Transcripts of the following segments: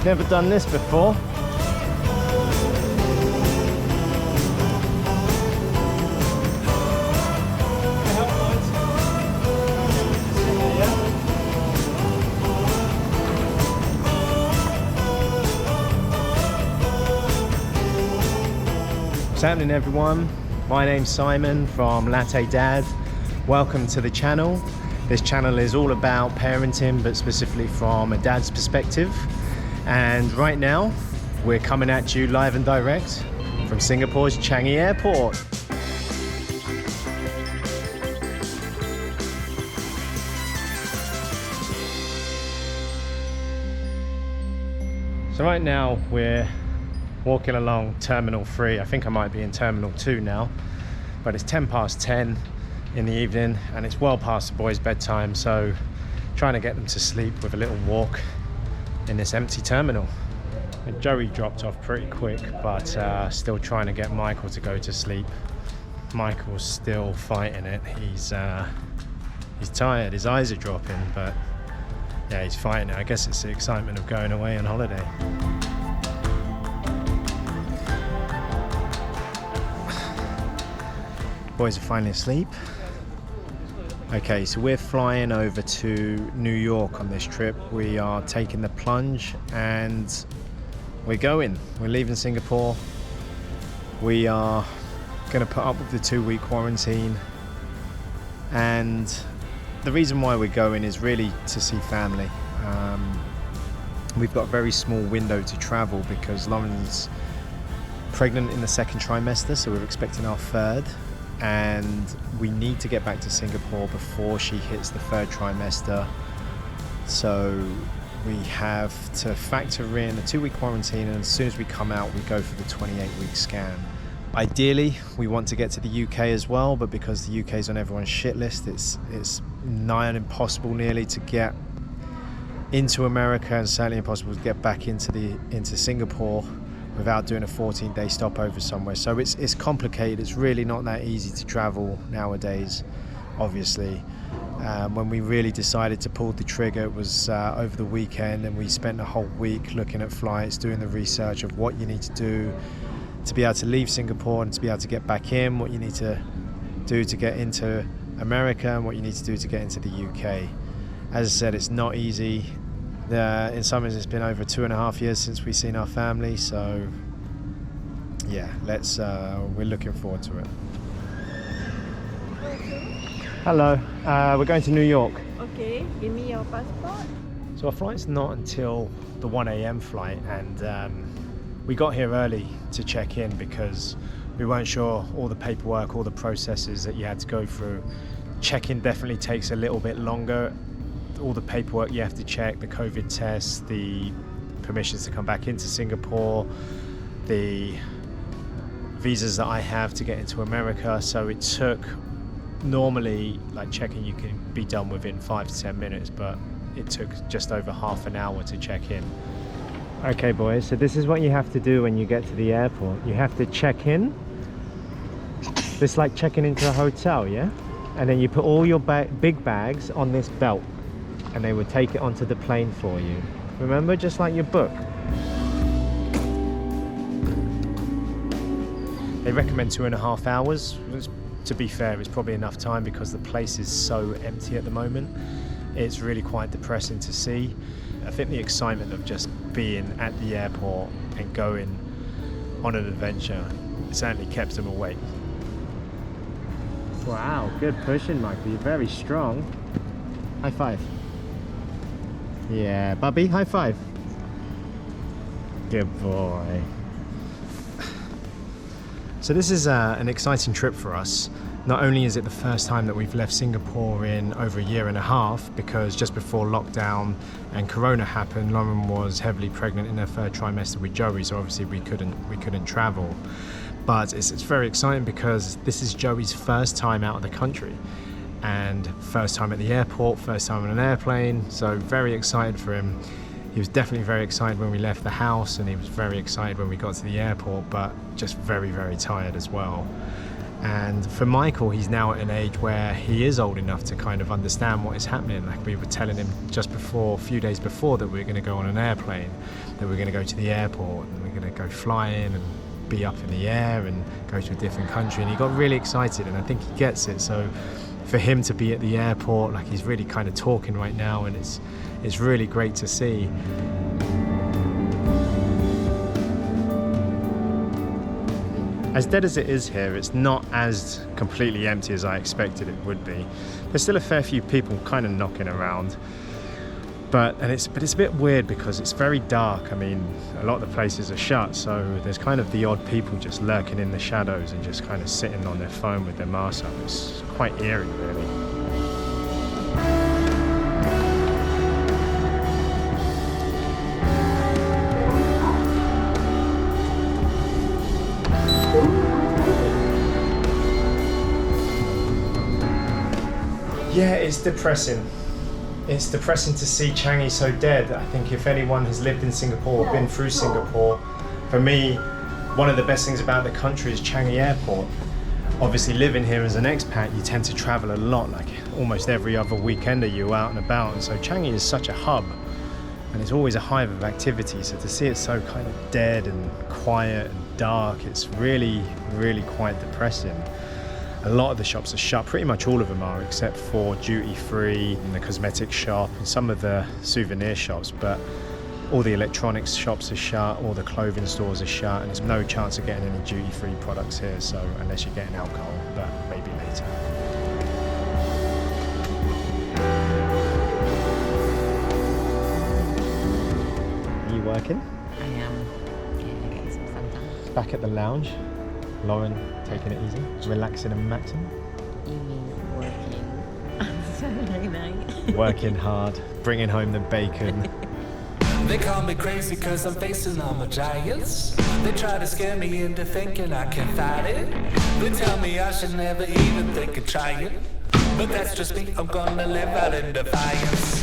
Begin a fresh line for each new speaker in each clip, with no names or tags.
Never done this before. What's happening, everyone? My name's Simon from Latte Dad. Welcome to the channel. This channel is all about parenting, but specifically from a dad's perspective. And right now, we're coming at you live and direct from Singapore's Changi Airport. So right now, we're walking along Terminal 3. I think I might be in Terminal 2 now, but it's 10:10 in the evening and it's well past the boys' bedtime, so trying to get them to sleep with a little walk in this empty terminal. And Joey dropped off pretty quick, but still trying to get Michael to go to sleep. Michael's still fighting it. He's tired, his eyes are dropping, but yeah, he's fighting it. I guess it's the excitement of going away on holiday. Boys are finally asleep. Okay, so we're flying over to New York on this trip. We are taking the plunge and we're leaving Singapore. We are going to put up with the 2-week quarantine, and the reason why we're going is really to see family. We've got a very small window to travel because Lauren's pregnant in the 2nd trimester, so we're expecting our 3rd. And we need to get back to Singapore before she hits the 3rd trimester. So we have to factor in a 2-week quarantine, and as soon as we come out, we go for the 28-week scan. Ideally, we want to get to the UK as well, but because the UK is on everyone's shit list, it's nigh on impossible nearly to get into America, and certainly impossible to get back into Singapore without doing a 14-day stopover somewhere. So it's complicated. It's really not that easy to travel nowadays, obviously. When we really decided to pull the trigger, it was over the weekend, and we spent a whole week looking at flights, doing the research of what you need to do to be able to leave Singapore and to be able to get back in, what you need to do to get into America, and what you need to do to get into the UK. As I said, it's not easy. In some ways, it's been over 2.5 years since we've seen our family, so yeah, we're looking forward to it. Hello, we're going to New York.
Okay, give me your passport.
So our flight's not until the 1 a.m. flight, and we got here early to check in because we weren't sure all the paperwork, all the processes that you had to go through. Check-in definitely takes a little bit longer. All the paperwork you have to check, the COVID tests, the permissions to come back into Singapore, the visas that I have to get into America. So it took, normally like checking you can be done within 5 to 10 minutes, but it took just over half an hour to check in. Okay boys, so this is what you have to do when you get to the airport. You have to check in. It's like checking into a hotel, yeah? And then you put all your big bags on this belt, and they would take it onto the plane for you. Remember, just like your book. They recommend 2.5 hours. To be fair, it's probably enough time because the place is so empty at the moment. It's really quite depressing to see. I think the excitement of just being at the airport and going on an adventure certainly kept them awake. Wow, good pushing, Michael. You're very strong. High five. Yeah, Bubby, high five. Good boy. So this is an exciting trip for us. Not only is it the first time that we've left Singapore in over 1.5 years, because just before lockdown and Corona happened, Lauren was heavily pregnant in her 3rd trimester with Joey, so obviously we couldn't travel. But it's very exciting because this is Joey's first time out of the country, and first time at the airport, first time on an airplane, so very excited for him. He was definitely very excited when we left the house, and he was very excited when we got to the airport, but just very, very tired as well. And for Michael, he's now at an age where he is old enough to kind of understand what is happening. Like we were telling him just before, a few days before, that we were going to go on an airplane, that we're going to go to the airport, and we're going to go flying and be up in the air and go to a different country. And he got really excited, and I think he gets it. So for him to be at the airport, like he's really kind of talking right now, and it's really great to see. As dead as it is here, it's not as completely empty as I expected it would be. There's still a fair few people kind of knocking around, but it's a bit weird because it's very dark. I mean, a lot of the places are shut, so there's kind of the odd people just lurking in the shadows and just kind of sitting on their phone with their mask up. It's quite eerie, really. Yeah, it's depressing. It's depressing to see Changi so dead. I think if anyone has lived in Singapore or been through Singapore, for me, one of the best things about the country is Changi Airport. Obviously, living here as an expat, you tend to travel a lot, like almost every other weekend you're out and about, and so Changi is such a hub, and it's always a hive of activity, so to see it so kind of dead and quiet and dark, it's really, really quite depressing. A lot of the shops are shut, pretty much all of them are, except for duty free and the cosmetic shop and some of the souvenir shops, but all the electronics shops are shut, all the clothing stores are shut, and there's no chance of getting any duty free products here, so unless you're getting alcohol, but maybe later. Are you working?
I am. Yeah, getting some sun done.
Back at the lounge. Lauren taking it easy, relaxing and maxing.
You mean working on Saturday night?
Working hard, bringing home the bacon.
They call me crazy cause I'm facing all my giants. They try to scare me into thinking I can fight it. They tell me I should never even think of trying. But that's just me, I'm gonna live out in defiance.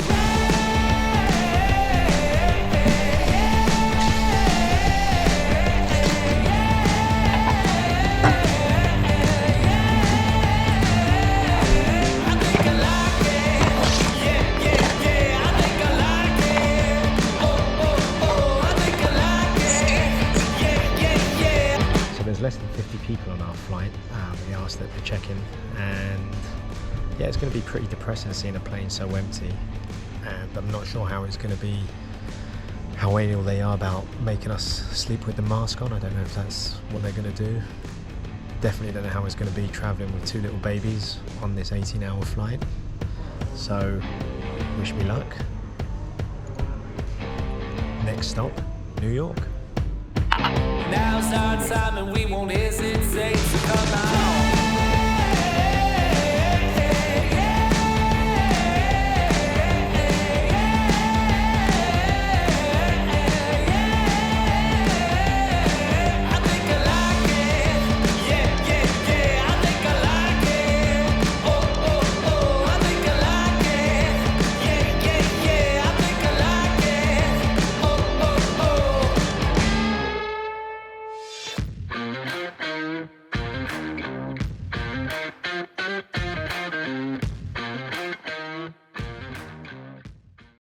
Less than 50 people on our flight. We asked that to check in, and yeah, it's going to be pretty depressing seeing a plane so empty, and I'm not sure how it's going to be, how anal they are about making us sleep with the mask on. I don't know if that's what they're going to do. Definitely don't know how it's going to be travelling with two little babies on this 18-hour flight, so wish me luck. Next stop, New York.
Now starts time and we